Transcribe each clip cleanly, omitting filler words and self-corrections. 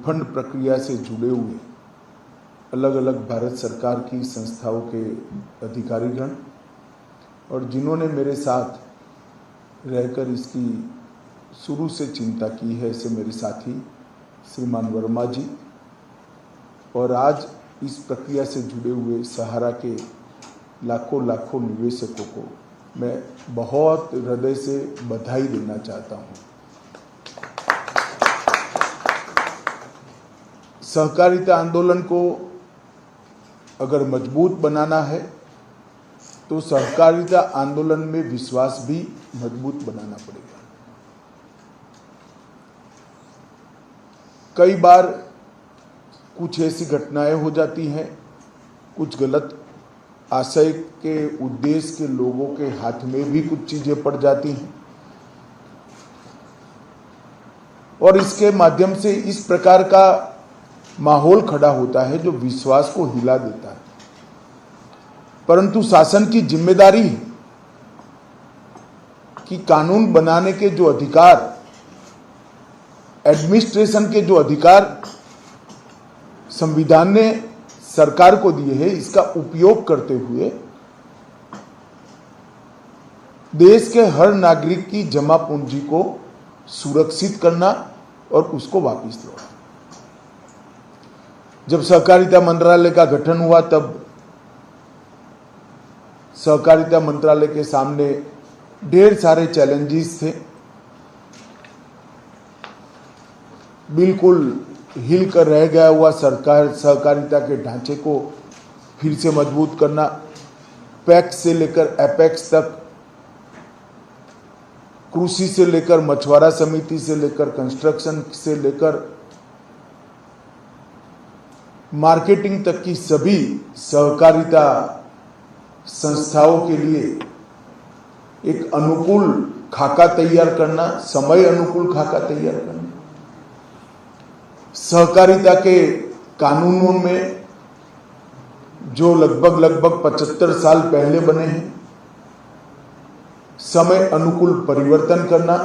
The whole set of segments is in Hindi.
रिफंड प्रक्रिया से जुड़े हुए अलग अलग भारत सरकार की संस्थाओं के अधिकारीगण और जिन्होंने मेरे साथ रहकर इसकी शुरू से चिंता की है, ऐसे मेरे साथी श्रीमान वर्मा जी और आज इस प्रक्रिया से जुड़े हुए सहारा के लाखों लाखों निवेशकों को मैं बहुत हृदय से बधाई देना चाहता हूं। सहकारिता आंदोलन को अगर मजबूत बनाना है तो सहकारिता आंदोलन में विश्वास भी मजबूत बनाना पड़ेगा। कई बार कुछ ऐसी घटनाएं हो जाती हैं, कुछ गलत आशय के उद्देश्य के लोगों के हाथ में भी कुछ चीजें पड़ जाती हैं और इसके माध्यम से इस प्रकार का माहौल खड़ा होता है जो विश्वास को हिला देता है। परंतु शासन की जिम्मेदारी है कि कानून बनाने के जो अधिकार, एडमिनिस्ट्रेशन के जो अधिकार संविधान ने सरकार को दिए हैं, इसका उपयोग करते हुए देश के हर नागरिक की जमा पूंजी को सुरक्षित करना और उसको वापस लौटाना। जब सहकारिता मंत्रालय का गठन हुआ तब सहकारिता मंत्रालय के सामने ढेर सारे चैलेंजेस थे। बिल्कुल हिल कर रह गया हुआ सहकारिता के ढांचे को फिर से मजबूत करना, पैक्स से लेकर एपेक्स तक, कृषि से लेकर मछुआरा समिति से लेकर कंस्ट्रक्शन से लेकर मार्केटिंग तक की सभी सहकारिता संस्थाओं के लिए एक अनुकूल खाका तैयार करना, समय अनुकूल खाका तैयार करना, सहकारिता के कानूनों में जो लगभग 75 साल पहले बने हैं, समय अनुकूल परिवर्तन करना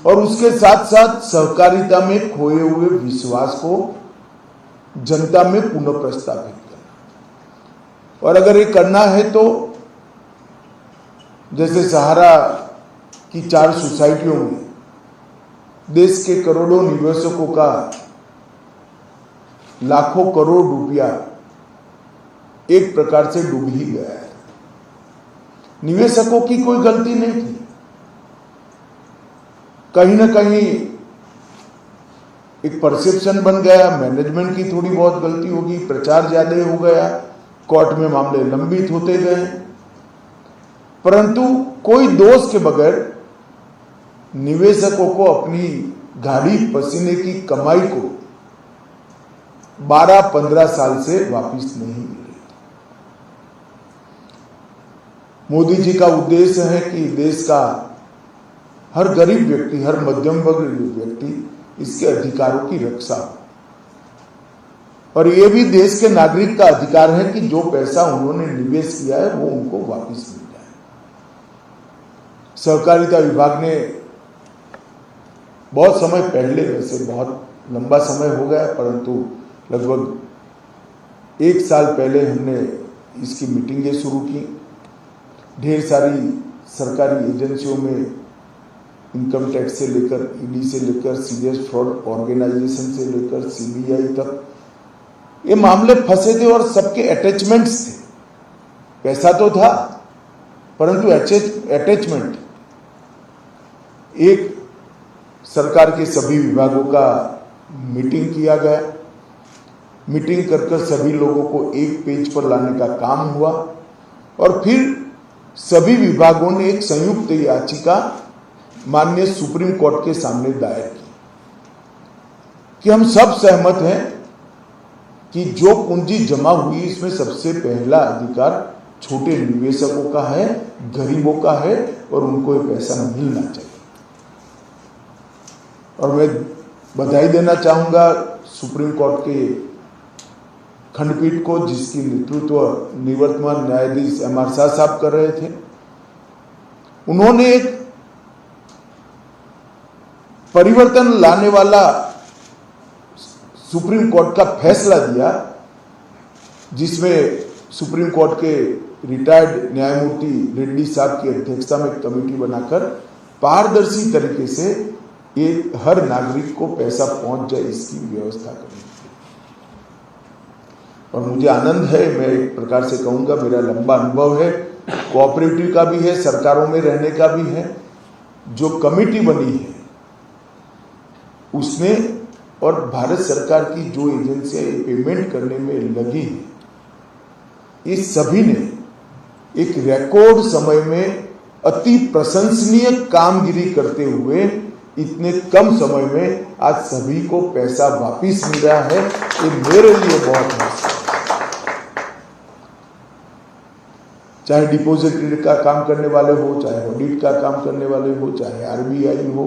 और उसके साथ साथ सहकारिता में खोए हुए विश्वास को जनता में पुनः प्रस्तावित करना। और अगर ये करना है तो जैसे सहारा की 4 सोसाइटियों में देश के करोड़ों निवेशकों का लाखों करोड़ रुपया एक प्रकार से डूब ही गया है। निवेशकों की कोई गलती नहीं थी, कहीं ना कहीं एक परसेप्शन बन गया, मैनेजमेंट की थोड़ी बहुत गलती होगी, प्रचार ज्यादा हो गया, कोर्ट में मामले लंबित होते गए, परंतु कोई दोष के बगैर निवेशकों को अपनी गाड़ी पसीने की कमाई को 12-15 साल से वापस नहीं मिल रही। मोदी जी का उद्देश्य है कि देश का हर गरीब व्यक्ति, हर मध्यम वर्ग व्यक्ति इसके अधिकारों की रक्षा हो और ये भी देश के नागरिक का अधिकार है कि जो पैसा उन्होंने निवेश किया है वो उनको वापस मिल जाए। सहकारिता विभाग ने बहुत समय पहले, वैसे बहुत लंबा समय हो गया, परंतु लगभग 1 साल पहले हमने इसकी मीटिंगें शुरू की। ढेर सारी सरकारी एजेंसियों में इनकम टैक्स से लेकर, ईडी से लेकर, सीरियस फ्रॉड ऑर्गेनाइजेशन से लेकर सीबीआई तक ये मामले फंसे थे और सबके अटैचमेंट्स थे। पैसा तो था परंतु अटैचमेंट। एक सरकार के सभी विभागों का मीटिंग किया गया, मीटिंग कर सभी लोगों को एक पेज पर लाने का काम हुआ और फिर सभी विभागों ने एक संयुक्त याचिका माननीय सुप्रीम कोर्ट के सामने दायर की कि हम सब सहमत हैं कि जो पूंजी जमा हुई इसमें सबसे पहला अधिकार छोटे निवेशकों का है, गरीबों का है और उनको ये पैसा मिलना चाहिए। और मैं बधाई देना चाहूंगा सुप्रीम कोर्ट के खंडपीठ को, जिसकी नेतृत्व निवर्तमान न्यायाधीश एम आर शाह साहब कर रहे थे। उन्होंने एक परिवर्तन लाने वाला सुप्रीम कोर्ट का फैसला दिया, जिसमें सुप्रीम कोर्ट के रिटायर्ड न्यायमूर्ति रेड्डी साहब की अध्यक्षता में एक कमेटी बनाकर पारदर्शी तरीके से ये हर नागरिक को पैसा पहुंच जाए, इसकी व्यवस्था करनी। और मुझे आनंद है, मैं एक प्रकार से कहूंगा, मेरा लंबा अनुभव है, कोऑपरेटिव का भी है, सरकारों में रहने का भी है। जो कमेटी बनी है उसने और भारत सरकार की जो एजेंसियां पेमेंट करने में लगी है, ये सभी ने एक रिकॉर्ड समय में अति प्रशंसनीय कामगिरी करते हुए इतने कम समय में आज सभी को पैसा वापिस मिल रहा है। ये मेरे लिए बहुत मस्त है। चाहे डिपॉजिटरी का काम करने वाले हो, चाहे ऑडिट का काम करने वाले हो, चाहे आरबीआई हो,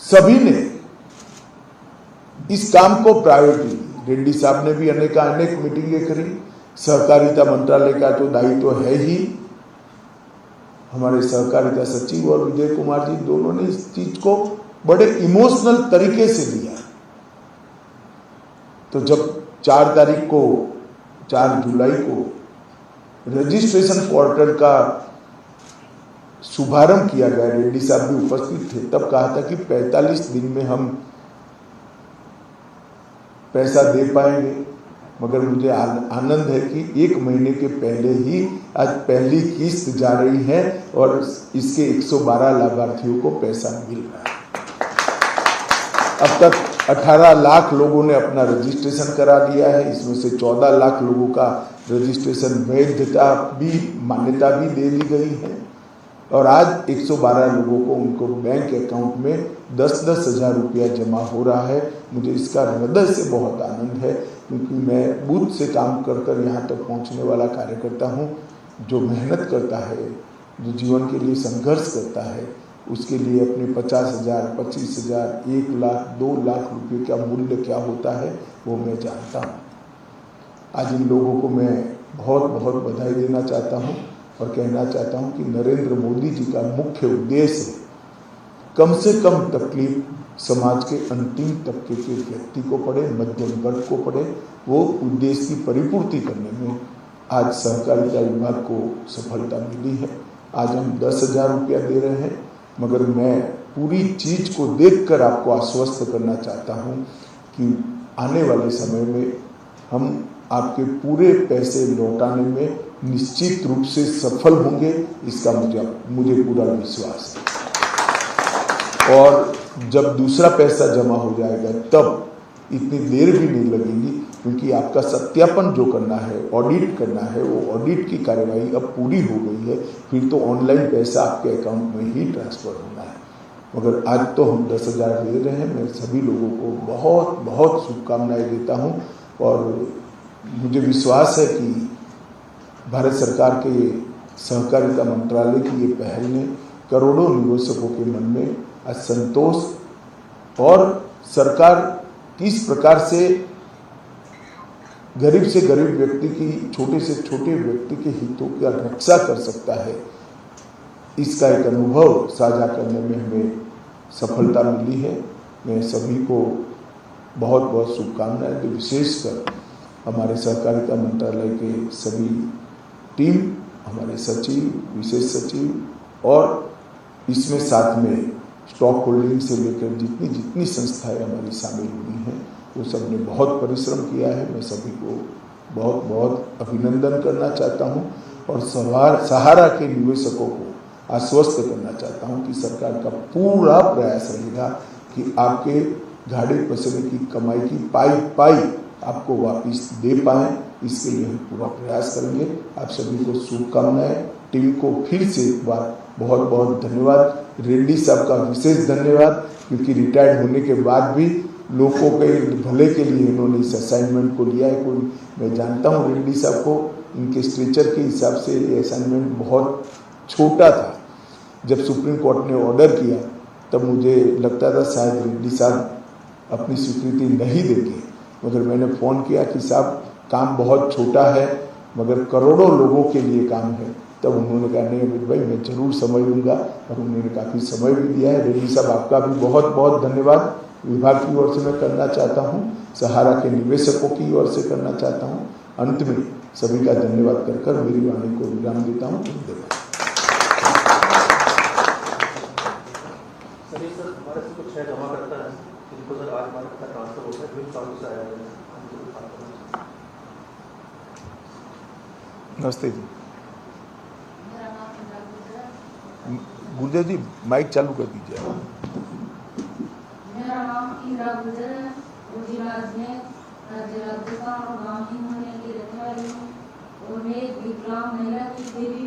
सभी ने इस काम को प्रायोरिटी दी। रेड्डी साहब ने भी अनेक मीटिंगें करी। सहकारिता मंत्रालय का तो दायित्व है ही, हमारे सहकारिता सचिव और विजय कुमार जी दोनों ने इस चीज को बड़े इमोशनल तरीके से लिया। तो जब 4 जुलाई को रजिस्ट्रेशन पोर्टल का शुभारंभ किया गया, रेड्डी साहब भी उपस्थित थे, तब कहा था कि 45 दिन में हम पैसा दे पाएंगे। मगर मुझे आनंद है कि 1 महीने के पहले ही आज पहली किस्त जा रही है और इसके 112 लाभार्थियों को पैसा मिल रहा है। अब तक 18 लाख लोगों ने अपना रजिस्ट्रेशन करा लिया है। इसमें से 14 लाख लोगों का रजिस्ट्रेशन वैधता भी, मान्यता भी दे दी गई है। और आज 112 लोगों को उनको बैंक अकाउंट में 10-10 हज़ार रुपया जमा हो रहा है। मुझे इसका हृदय से बहुत आनंद है, क्योंकि मैं बूथ से काम कर यहाँ तक पहुँचने वाला कार्यकर्ता हूँ। जो मेहनत करता है, जो जीवन के लिए संघर्ष करता है, उसके लिए अपने 50,000, 25,000, 1 लाख, 2 लाख रुपये का मूल्य क्या होता है वो मैं जानता हूँ। आज इन लोगों को मैं बहुत बहुत बधाई देना चाहता हूँ और कहना चाहता हूँ कि नरेंद्र मोदी जी का मुख्य उद्देश्य कम से कम तकलीफ समाज के अंतिम तबके के व्यक्ति को पड़े, मध्यम वर्ग को पड़े, वो उद्देश्य की परिपूर्ति करने में आज सहकारिता विभाग को सफलता मिली है। आज हम 10,000 रुपया दे रहे हैं, मगर मैं पूरी चीज को देखकर आपको आश्वस्त करना चाहता हूँ कि आने वाले समय में हम आपके पूरे पैसे लौटाने में निश्चित रूप से सफल होंगे, इसका मुझे पूरा विश्वास है। और जब दूसरा पैसा जमा हो जाएगा तब इतनी देर भी नहीं लगेगी, क्योंकि आपका सत्यापन जो करना है, ऑडिट करना है, वो ऑडिट की कार्यवाही अब पूरी हो गई है। फिर तो ऑनलाइन पैसा आपके अकाउंट में ही ट्रांसफर होना है। मगर आज तो हम 10,000 दे रहे हैं। मैं सभी लोगों को बहुत बहुत शुभकामनाएं देता हूँ और मुझे विश्वास है कि भारत सरकार के सहकारिता मंत्रालय की ये पहल ने करोड़ों निवेशकों के मन में आज संतोष और सरकार किस प्रकार से गरीब से गरीब व्यक्ति की, छोटे से छोटे व्यक्ति के हितों की रक्षा कर सकता है, इसका एक अनुभव साझा करने में हमें सफलता मिली है। मैं सभी को बहुत बहुत शुभकामनाएं दूं, विशेषकर हमारे सहकारिता मंत्रालय के सभी टीम, हमारे सचिव, विशेष सचिव और इसमें साथ में स्टॉक होल्डिंग से लेकर जितनी संस्थाएं हमारी शामिल हुई हैं, वो सब ने बहुत परिश्रम किया है। मैं सभी को बहुत बहुत अभिनंदन करना चाहता हूं और सहारा के निवेशकों को आश्वस्त करना चाहता हूं कि सरकार का पूरा प्रयास रहेगा कि आपके घाटे पसने की कमाई की पाई आपको वापस दे पाएं। इसके लिए हम पूरा प्रयास करेंगे। आप सभी को शुभकामनाएं। टीम को फिर से एक बार बहुत बहुत धन्यवाद। रेड्डी साहब का विशेष धन्यवाद, क्योंकि रिटायर्ड होने के बाद भी लोगों के भले के लिए इन्होंने इस असाइनमेंट को लिया है। कोई मैं जानता हूँ रेड्डी साहब को, इनके स्ट्रेचर के हिसाब से ये असाइनमेंट बहुत छोटा था। जब सुप्रीम कोर्ट ने ऑर्डर किया तब मुझे लगता था शायद रेड्डी साहब अपनी स्वीकृति नहीं देंगे, मगर मैंने फ़ोन किया कि साहब काम बहुत छोटा है, मगर करोड़ों लोगों के लिए काम है, तब उन्होंने कहा नहीं अमित भाई मैं जरूर समय लूँगा, और उन्होंने काफ़ी समय भी दिया है। रेड्डी साहब आपका भी बहुत बहुत धन्यवाद विभाग की ओर से मैं करना चाहता हूँ, सहारा के निवेशकों की ओर से करना चाहता हूँ। अंत में सभी का धन्यवाद कर मेरी वाणी को विराम देता हूँ। धन्यवाद। नमस्ते जी। गुर्जर जी माइक चालू कर दीजिए। मेरा नाम इंदिरा गुर्जर है, जिला अजमेर राज्य राजस्थान और गांव ही होने की रहने वाली हूँ, और मैं एक विकलांग महिला की देवी